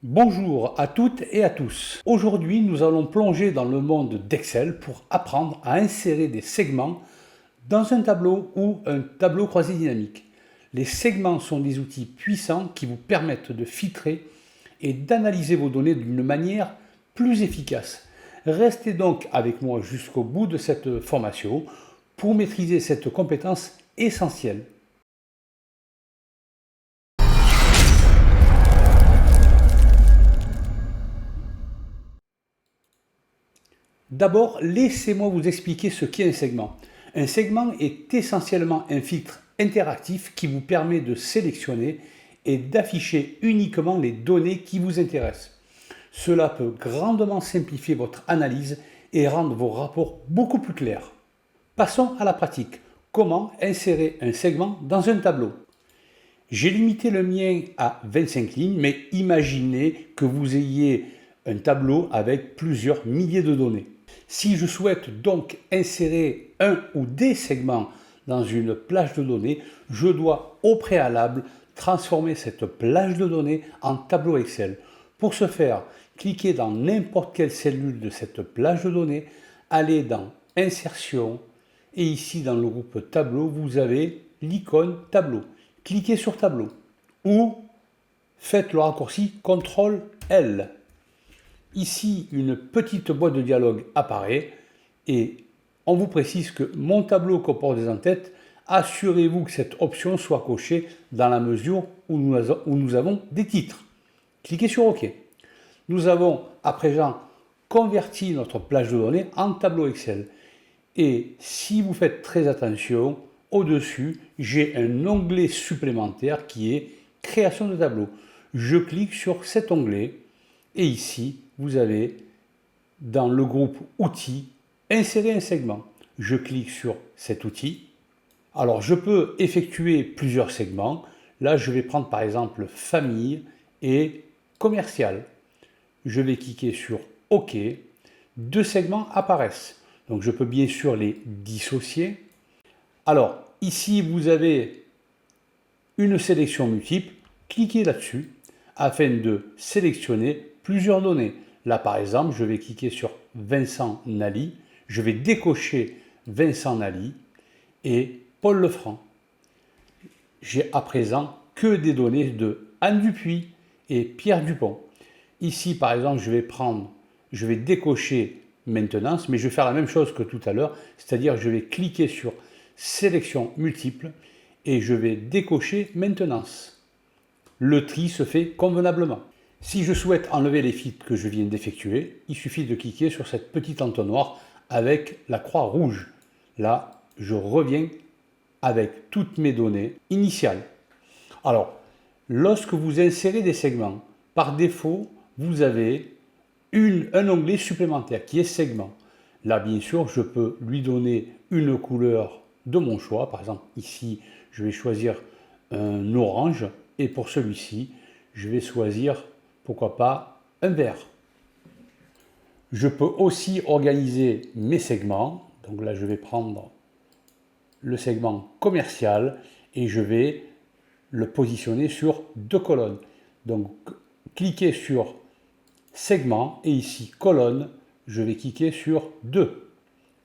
Bonjour à toutes et à tous. Aujourd'hui, nous allons plonger dans le monde d'Excel pour apprendre à insérer des segments dans un tableau ou un tableau croisé dynamique. Les segments sont des outils puissants qui vous permettent de filtrer et d'analyser vos données d'une manière plus efficace. Restez donc avec moi jusqu'au bout de cette formation pour maîtriser cette compétence essentielle. D'abord, laissez-moi vous expliquer ce qu'est un segment. Un segment est essentiellement un filtre interactif qui vous permet de sélectionner et d'afficher uniquement les données qui vous intéressent. Cela peut grandement simplifier votre analyse et rendre vos rapports beaucoup plus clairs. Passons à la pratique. Comment insérer un segment dans un tableau? J'ai limité le mien à 25 lignes, mais imaginez que vous ayez un tableau avec plusieurs milliers de données. Si je souhaite donc insérer un ou des segments dans une plage de données, je dois au préalable transformer cette plage de données en tableau Excel. Pour ce faire, cliquez dans n'importe quelle cellule de cette plage de données, allez dans Insertion et ici dans le groupe Tableau, vous avez l'icône Tableau. Cliquez sur Tableau ou faites le raccourci CTRL-L. Ici, une petite boîte de dialogue apparaît et on vous précise que mon tableau comporte des en-têtes. Assurez-vous que cette option soit cochée dans la mesure où nous avons des titres. Cliquez sur OK. Nous avons à présent converti notre plage de données en tableau Excel. Et si vous faites très attention, au-dessus, j'ai un onglet supplémentaire qui est Création de tableau. Je clique sur cet onglet et ici, vous avez dans le groupe Outils, Insérer un segment. Je clique sur cet outil. Alors, je peux effectuer plusieurs segments. Là, je vais prendre par exemple Famille et Commercial. Je vais cliquer sur OK. Deux segments apparaissent. Donc, je peux bien sûr les dissocier. Alors, ici, vous avez une sélection multiple. Cliquez là-dessus afin de sélectionner plusieurs données. Là, par exemple, je vais cliquer sur Vincent Nally. Je vais décocher Vincent Nally et Paul Lefranc. J'ai à présent que des données de Anne Dupuis et Pierre Dupont. Ici, par exemple, je vais décocher maintenance, mais je vais faire la même chose que tout à l'heure, c'est-à-dire je vais cliquer sur sélection multiple et je vais décocher maintenance. Le tri se fait convenablement. Si je souhaite enlever les filtres que je viens d'effectuer, il suffit de cliquer sur cette petite entonnoir avec la croix rouge. Là, je reviens avec toutes mes données initiales. Alors, lorsque vous insérez des segments, par défaut, vous avez un onglet supplémentaire qui est segment. Là, bien sûr, je peux lui donner une couleur de mon choix. Par exemple, ici, je vais choisir un orange et pour celui-ci, je vais choisir, pourquoi pas, un vert. Je peux aussi organiser mes segments. Donc là, je vais prendre le segment commercial et je vais le positionner sur deux colonnes. Donc, cliquez sur segment et ici colonne, je vais cliquer sur 2.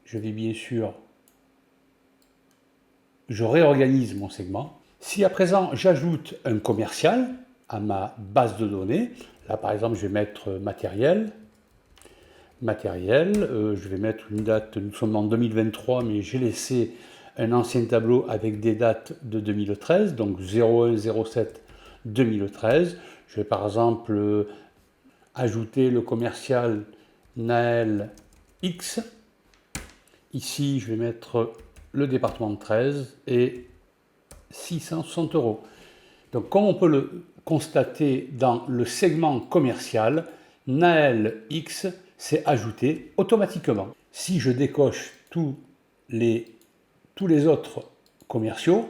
Je vais bien sûr, je réorganise mon segment. Si à présent j'ajoute un commercial à ma base de données, là par exemple je vais mettre matériel, je vais mettre une date, nous sommes en 2023 mais j'ai laissé un ancien tableau avec des dates de 2013, donc 01/07 2013. Je vais par exemple ajouter le commercial Naël X. Ici, je vais mettre le département de 13 et 660 €. Donc, comme on peut le constater dans le segment commercial, Naël X s'est ajouté automatiquement. Si je décoche tous les autres commerciaux,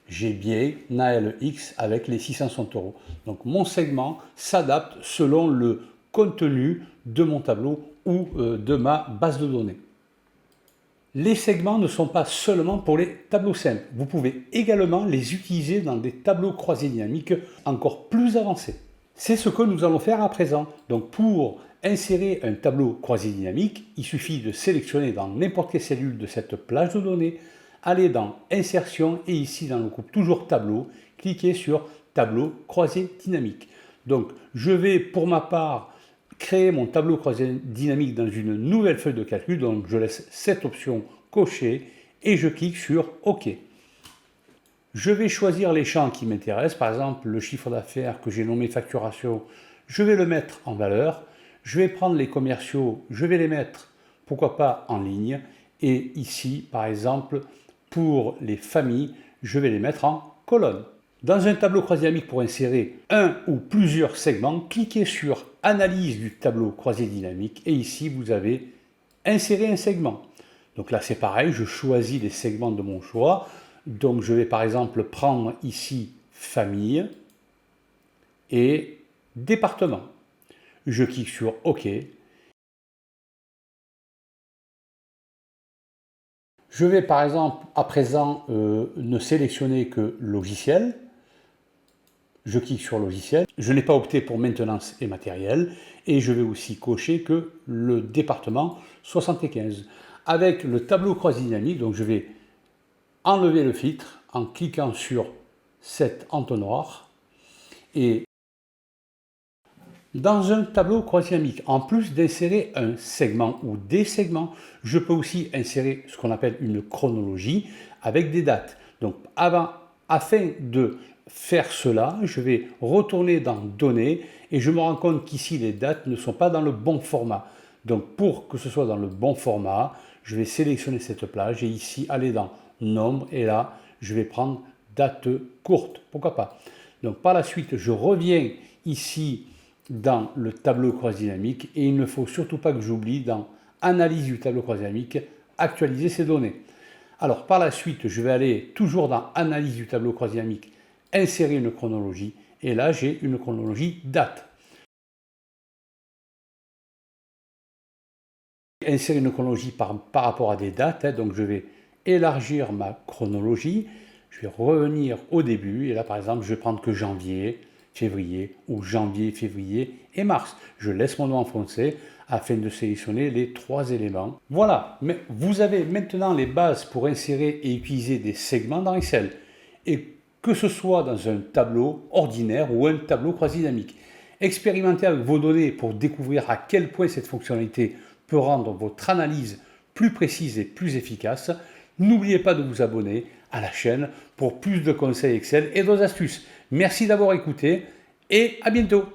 j'ai bien Naël X avec les 660 €. Donc mon segment s'adapte selon le contenu de mon tableau ou de ma base de données. Les segments ne sont pas seulement pour les tableaux simples. Vous pouvez également les utiliser dans des tableaux croisés dynamiques encore plus avancés. C'est ce que nous allons faire à présent. Donc pour insérer un tableau croisé dynamique, il suffit de sélectionner dans n'importe quelle cellule de cette plage de données, aller dans Insertion et ici dans le groupe Toujours Tableau, cliquez sur Tableau croisé dynamique. Donc je vais pour ma part créer mon tableau croisé dynamique dans une nouvelle feuille de calcul, donc je laisse cette option cochée et je clique sur OK. Je vais choisir les champs qui m'intéressent, par exemple le chiffre d'affaires que j'ai nommé facturation, je vais le mettre en valeur. Je vais prendre les commerciaux, je vais les mettre, pourquoi pas, en ligne. Et ici, par exemple, pour les familles, je vais les mettre en colonne. Dans un tableau croisé dynamique, pour insérer un ou plusieurs segments, cliquez sur Analyse du tableau croisé dynamique et ici, vous avez Insérer un segment. Donc là, c'est pareil, je choisis les segments de mon choix. Donc je vais par exemple prendre ici famille et département. Je clique sur OK. Je vais par exemple à présent ne sélectionner que logiciel. Je clique sur logiciel. Je n'ai pas opté pour maintenance et matériel. Et je vais aussi cocher que le département 75. Avec le tableau croisé dynamique, donc je vais enlever le filtre en cliquant sur cet entonnoir. Et dans un tableau croisé dynamique, en plus d'insérer un segment ou des segments, je peux aussi insérer ce qu'on appelle une chronologie avec des dates. Donc afin de faire cela, je vais retourner dans Données et je me rends compte qu'ici les dates ne sont pas dans le bon format. Donc pour que ce soit dans le bon format, je vais sélectionner cette plage et ici aller dans Nombre et là je vais prendre date courte, pourquoi pas. Donc par la suite je reviens ici dans le tableau croisé dynamique et il ne faut surtout pas que j'oublie dans Analyse du tableau croisé dynamique, actualiser ces données. Alors par la suite, je vais aller toujours dans Analyse du tableau croisé dynamique, insérer une chronologie et là j'ai une chronologie date. Insérer une chronologie par rapport à des dates, donc je vais élargir ma chronologie, je vais revenir au début et là par exemple je vais prendre que janvier, février ou janvier, février et mars. Je laisse mon doigt enfoncé afin de sélectionner les 3 éléments. Voilà, mais vous avez maintenant les bases pour insérer et utiliser des segments dans Excel. Et que ce soit dans un tableau ordinaire ou un tableau croisé dynamique. Expérimentez avec vos données pour découvrir à quel point cette fonctionnalité peut rendre votre analyse plus précise et plus efficace. N'oubliez pas de vous abonner à la chaîne pour plus de conseils Excel et d'autres astuces. Merci d'avoir écouté et à bientôt.